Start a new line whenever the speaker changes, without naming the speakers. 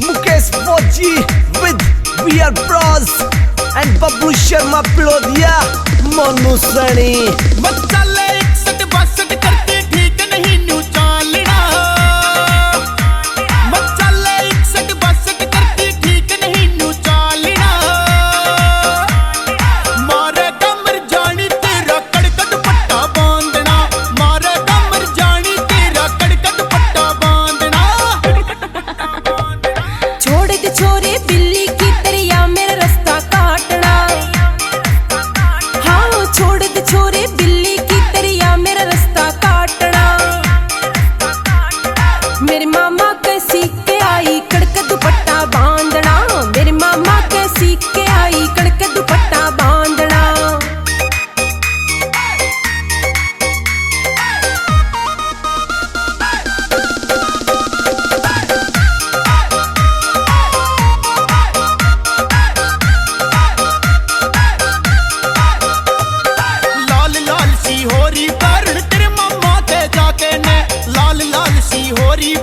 Mukesh Fauji with VR Bros and Babu Sharma Plodia, Monu Sani.
मचाले 61 करके ठीक नहीं new चालना। मचाले 61 करके ठीक नहीं न्यू चालना। मारे कमर जानी तेरा कड़क दुपट्टा बांधना। मारे कमर जानी तेरा कड़क दुपट्टा बांधना।
छोड़ दे छोरे बिल्ली की तेरिया मेरा रास्ता काटना। हाँ छोड़ दे छोरे बिल्ली की तेरिया मेरा रास्ता काटना। मेरे मामा के सीख के आई कड़क दुपट्टा बांधना। मेरे मामा के सीख के आई कड़क दुपट्टा बांधना।
लाल लाल सी होरी पैरण तेरे मामा ते जाके ने। लाल लाल सी होरी